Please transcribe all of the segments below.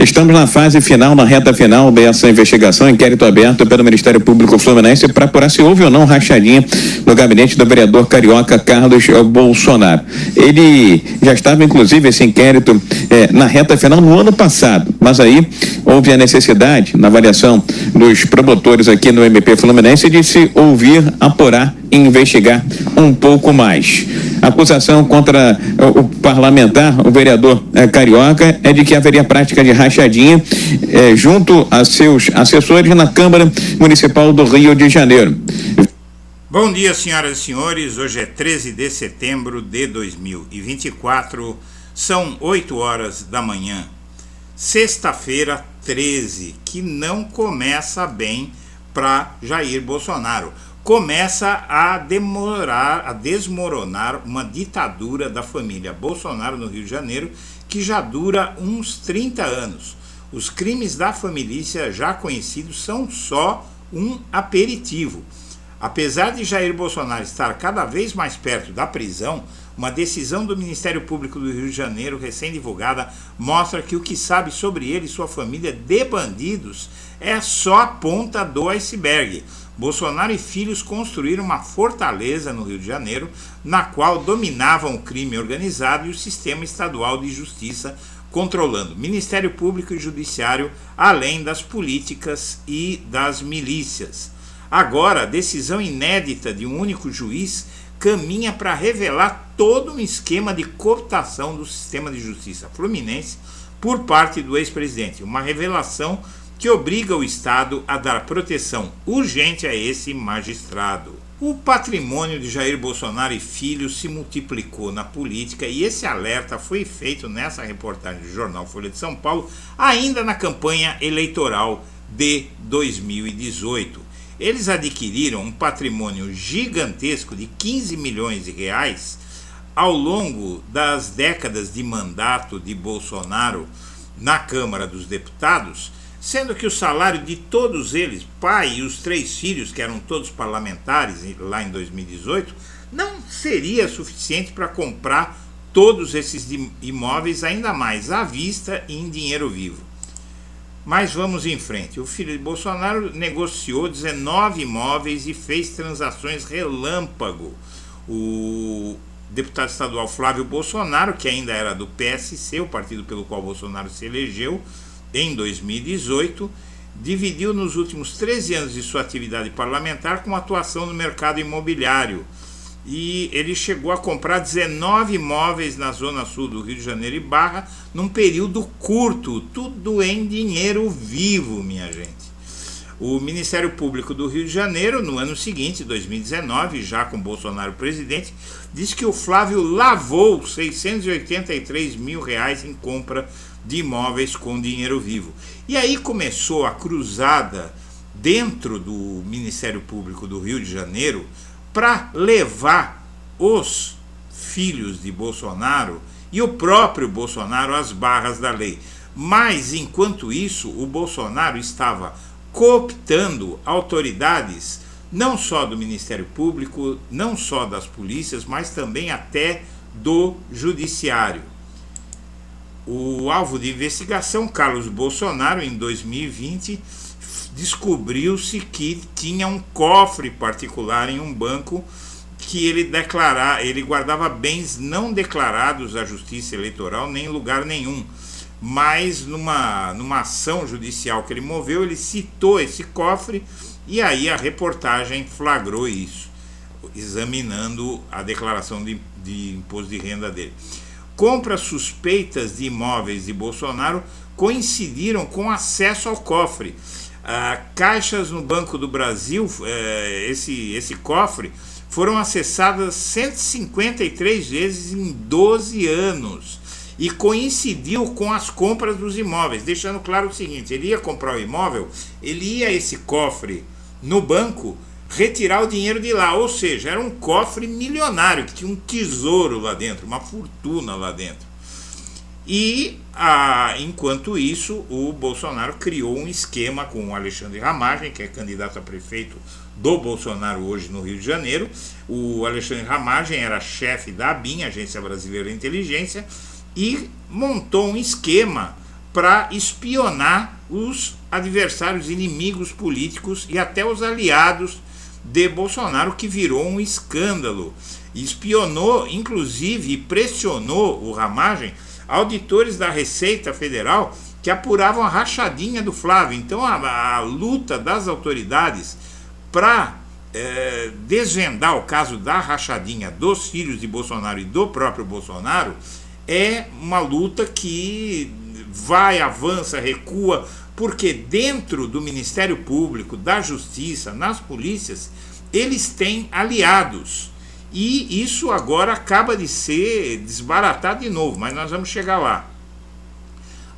Estamos na fase final, na reta final dessa investigação, inquérito aberto pelo Ministério Público Fluminense para apurar se houve ou não rachadinha no gabinete do vereador carioca Carlos Bolsonaro. Ele já estava, inclusive, esse inquérito na reta final no ano passado, mas aí houve a necessidade, na avaliação dos promotores aqui no MP Fluminense, de se ouvir, apurar e investigar um pouco mais. A acusação contra o parlamentar, o vereador carioca, é de que haveria prática de rachadinha junto a seus assessores na Câmara Municipal do Rio de Janeiro. Bom dia, senhoras e senhores. Hoje é 13 de setembro de 2024, são 8 horas da manhã. Sexta-feira 13, que não começa bem para Jair Bolsonaro. Começa a desmoronar uma ditadura da família Bolsonaro no Rio de Janeiro, que já dura uns 30 anos. Os crimes da família já conhecidos são só um aperitivo. Apesar de Jair Bolsonaro estar cada vez mais perto da prisão, uma decisão do Ministério Público do Rio de Janeiro, recém-divulgada, mostra que o que sabe sobre ele e sua família de bandidos é só a ponta do iceberg. Bolsonaro e filhos construíram uma fortaleza no Rio de Janeiro, na qual dominavam o crime organizado e o sistema estadual de justiça, controlando Ministério Público e Judiciário, além das políticas e das milícias. Agora, a decisão inédita de um único juiz caminha para revelar todo um esquema de cooptação do sistema de justiça fluminense por parte do ex-presidente. Uma revelação que obriga o Estado a dar proteção urgente a esse magistrado. O patrimônio de Jair Bolsonaro e filhos se multiplicou na política e esse alerta foi feito nessa reportagem do jornal Folha de São Paulo, ainda na campanha eleitoral de 2018. Eles adquiriram um patrimônio gigantesco de 15 milhões de reais ao longo das décadas de mandato de Bolsonaro na Câmara dos Deputados, sendo que o salário de todos eles, pai e os 3 filhos, que eram todos parlamentares lá em 2018, não seria suficiente para comprar todos esses imóveis, ainda mais à vista e em dinheiro vivo. Mas vamos em frente. O filho de Bolsonaro negociou 19 imóveis e fez transações relâmpago. O deputado estadual Flávio Bolsonaro, que ainda era do PSC, o partido pelo qual Bolsonaro se elegeu, em 2018, dividiu nos últimos 13 anos de sua atividade parlamentar com atuação no mercado imobiliário. E ele chegou a comprar 19 imóveis na zona sul do Rio de Janeiro e Barra num período curto, tudo em dinheiro vivo, minha gente. O Ministério Público do Rio de Janeiro, no ano seguinte, 2019, já com Bolsonaro presidente, disse que o Flávio lavou R$ 683 mil em compra de imóveis com dinheiro vivo. E aí começou a cruzada dentro do Ministério Público do Rio de Janeiro para levar os filhos de Bolsonaro e o próprio Bolsonaro às barras da lei. Mas, enquanto isso, o Bolsonaro estava cooptando autoridades, não só do Ministério Público, não só das polícias, mas também até do Judiciário. O alvo de investigação, Carlos Bolsonaro, em 2020, descobriu-se que tinha um cofre particular em um banco que ele guardava bens não declarados à Justiça Eleitoral nem em lugar nenhum. Mas numa ação judicial que ele moveu, ele citou esse cofre e aí a reportagem flagrou isso, examinando a declaração de imposto de renda dele. Compras suspeitas de imóveis de Bolsonaro coincidiram com acesso ao cofre. Caixas no Banco do Brasil, esse cofre, foram acessadas 153 vezes em 12 anos e coincidiu com as compras dos imóveis, deixando claro o seguinte: ele ia comprar o imóvel, ele ia a esse cofre no banco retirar o dinheiro de lá, ou seja, era um cofre milionário, que tinha um tesouro lá dentro, uma fortuna lá dentro. E, enquanto isso, o Bolsonaro criou um esquema com o Alexandre Ramagem, que é candidato a prefeito do Bolsonaro hoje no Rio de Janeiro. O Alexandre Ramagem era chefe da ABIN, Agência Brasileira de Inteligência, e montou um esquema para espionar os adversários, inimigos políticos e até os aliados de Bolsonaro, que virou um escândalo. Espionou, inclusive, e pressionou o Ramagem, auditores da Receita Federal que apuravam a rachadinha do Flávio. Então a luta das autoridades para desvendar o caso da rachadinha dos filhos de Bolsonaro e do próprio Bolsonaro é uma luta que vai, avança, recua, porque dentro do Ministério Público, da Justiça, nas polícias, eles têm aliados. E isso agora acaba de ser desbaratado de novo, mas nós vamos chegar lá.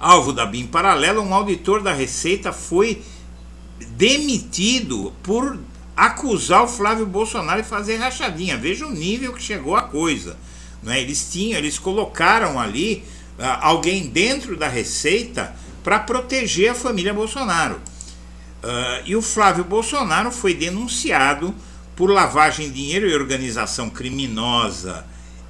Alvo da BIM Paralela, um auditor da Receita foi demitido por acusar o Flávio Bolsonaro de fazer rachadinha. Veja o nível que chegou a coisa. Não é? Eles colocaram ali alguém dentro da Receita para proteger a família Bolsonaro. E o Flávio Bolsonaro foi denunciado por lavagem de dinheiro e organização criminosa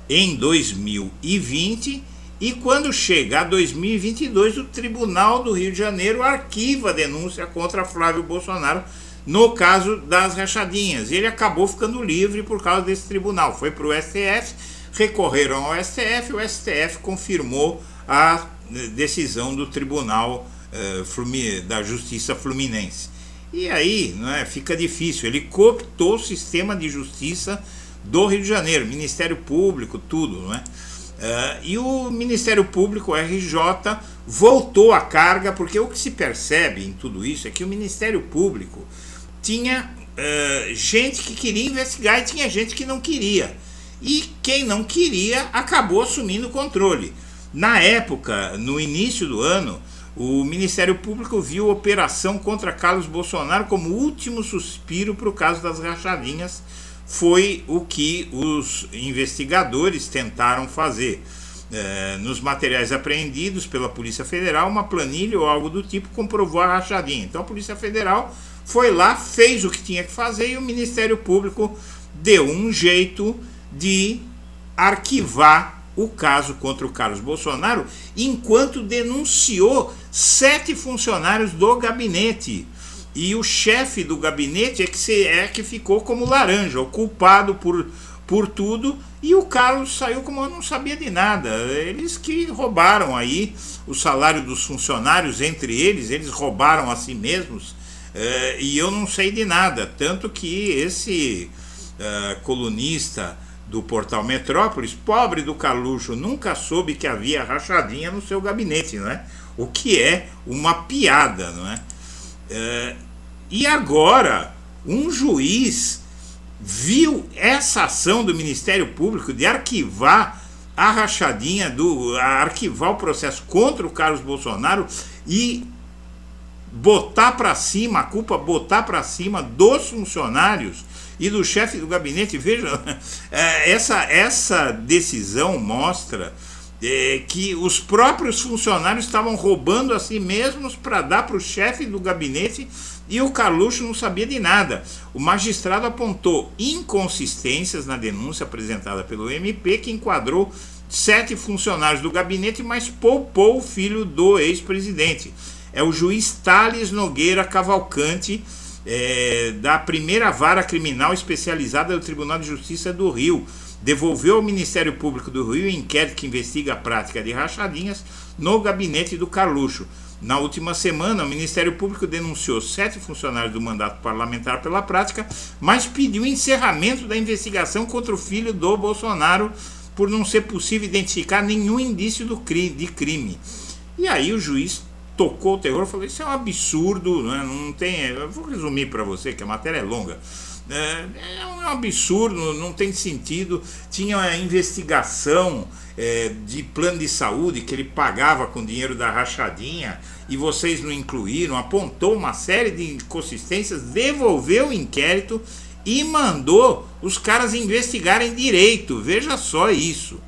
em 2020, e quando chega a 2022, o Tribunal do Rio de Janeiro arquiva a denúncia contra Flávio Bolsonaro no caso das rachadinhas. Ele acabou ficando livre por causa desse tribunal. Foi para o STF, recorreram ao STF, o STF confirmou a decisão do Tribunal da Justiça Fluminense. E aí, né, fica difícil. Ele cooptou o sistema de justiça do Rio de Janeiro, Ministério Público, tudo, não é? E o Ministério Público, o RJ, voltou à carga, porque o que se percebe em tudo isso é que o Ministério Público tinha gente que queria investigar e tinha gente que não queria. E quem não queria acabou assumindo o controle. Na época, no início do ano, o Ministério Público viu a operação contra Carlos Bolsonaro como último suspiro para o caso das rachadinhas. Foi o que os investigadores tentaram fazer. Nos materiais apreendidos pela Polícia Federal, uma planilha ou algo do tipo comprovou a rachadinha. Então a Polícia Federal foi lá, fez o que tinha que fazer, e o Ministério Público deu um jeito de arquivar o caso contra o Carlos Bolsonaro, enquanto denunciou 7 funcionários do gabinete. E o chefe do gabinete é que ficou como laranja, o culpado por tudo, e o Carlos saiu como eu não sabia de nada. Eles que roubaram aí o salário dos funcionários, entre eles roubaram a si mesmos, e eu não sei de nada. Tanto que esse colunista do portal Metrópolis, pobre do Carluxo, nunca soube que havia rachadinha no seu gabinete, não é? O que é uma piada, não é? E agora, um juiz viu essa ação do Ministério Público de arquivar a rachadinha, arquivar o processo contra o Carlos Bolsonaro e botar para cima, a culpa botar para cima dos funcionários e do chefe do gabinete. Veja, essa decisão mostra que os próprios funcionários estavam roubando a si mesmos para dar para o chefe do gabinete, e o Carluxo não sabia de nada. O magistrado apontou inconsistências na denúncia apresentada pelo MP, que enquadrou 7 funcionários do gabinete, mas poupou o filho do ex-presidente. É o juiz Thales Nogueira Cavalcante, da primeira vara criminal especializada do Tribunal de Justiça do Rio. Devolveu ao Ministério Público do Rio o inquérito que investiga a prática de rachadinhas no gabinete do Carluxo. Na última semana, o Ministério Público denunciou 7 funcionários do mandato parlamentar pela prática, mas pediu encerramento da investigação contra o filho do Bolsonaro por não ser possível identificar nenhum indício de crime. E aí o juiz tocou o terror e falou: isso é um absurdo, não tem. Eu vou resumir para você, que a matéria é longa. É um absurdo, não tem sentido. Tinha a investigação de plano de saúde que ele pagava com dinheiro da rachadinha e vocês não incluíram. Apontou uma série de inconsistências, devolveu o inquérito e mandou os caras investigarem direito. Veja só isso.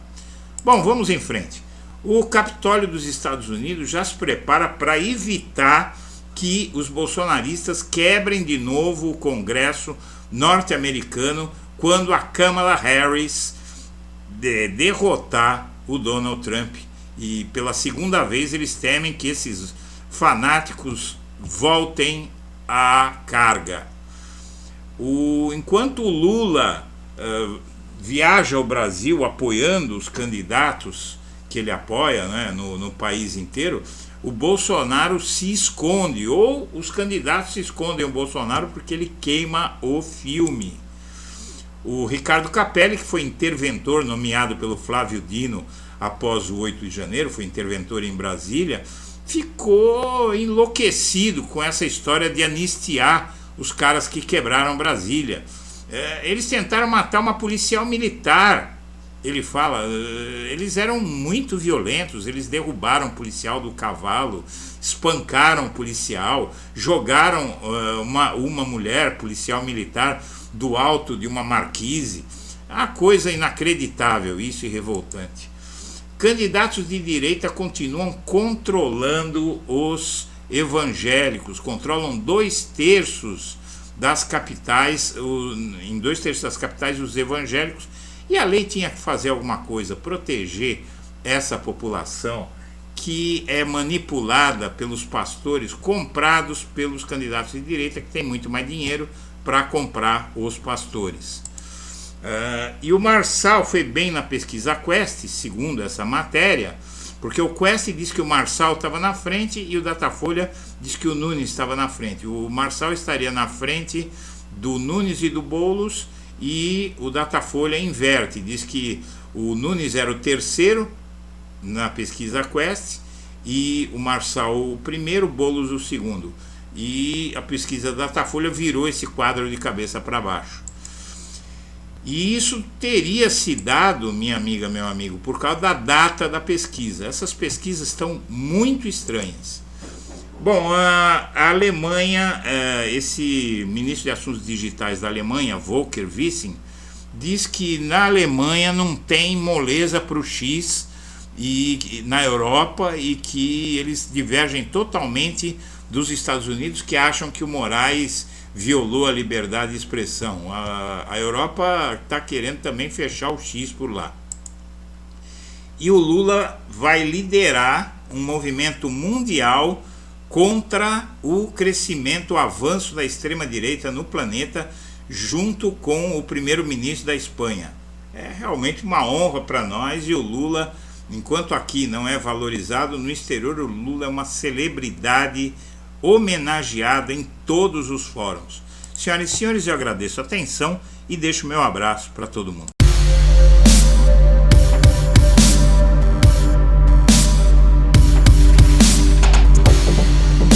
Bom, vamos em frente. O Capitólio dos Estados Unidos já se prepara para evitar que os bolsonaristas quebrem de novo o Congresso norte-americano quando a Kamala Harris derrotar o Donald Trump E pela segunda vez eles temem que esses fanáticos voltem à carga. Enquanto o Lula viaja ao Brasil apoiando os candidatos que ele apoia, né, no país inteiro, o Bolsonaro se esconde, ou os candidatos se escondem o Bolsonaro porque ele queima o filme. O Ricardo Capelli, que foi interventor nomeado pelo Flávio Dino após o 8 de janeiro, foi interventor em Brasília, ficou enlouquecido com essa história de anistiar os caras que quebraram Brasília. Eles tentaram matar uma policial militar. Ele fala, eles eram muito violentos, eles derrubaram o policial do cavalo, espancaram o policial, jogaram uma mulher, policial militar, do alto de uma marquise. Uma coisa inacreditável isso, e revoltante. Candidatos de direita continuam controlando os evangélicos, controlam 2/3 das capitais, em 2/3 das capitais os evangélicos. E a lei tinha que fazer alguma coisa, proteger essa população que é manipulada pelos pastores, comprados pelos candidatos de direita, que tem muito mais dinheiro para comprar os pastores. E o Marçal foi bem na pesquisa Quest, segundo essa matéria, porque o Quest diz que o Marçal estava na frente e o Datafolha diz que o Nunes estava na frente. O Marçal estaria na frente do Nunes e do Boulos, e o Datafolha inverte, diz que o Nunes era o terceiro na pesquisa Quest e o Marçal o primeiro, o Boulos o segundo. E a pesquisa Datafolha virou esse quadro de cabeça para baixo. E isso teria se dado, minha amiga, meu amigo, por causa da data da pesquisa. Essas pesquisas estão muito estranhas. Bom, a Alemanha, esse ministro de Assuntos Digitais da Alemanha, Volker Wissing, diz que na Alemanha não tem moleza para o X e na Europa, e que eles divergem totalmente dos Estados Unidos, que acham que o Moraes violou a liberdade de expressão. A Europa está querendo também fechar o X por lá. E o Lula vai liderar um movimento mundial contra o crescimento, o avanço da extrema-direita no planeta, junto com o primeiro-ministro da Espanha. É realmente uma honra para nós, e o Lula, enquanto aqui não é valorizado, no exterior o Lula é uma celebridade homenageada em todos os fóruns. Senhoras e senhores, eu agradeço a atenção e deixo meu abraço para todo mundo.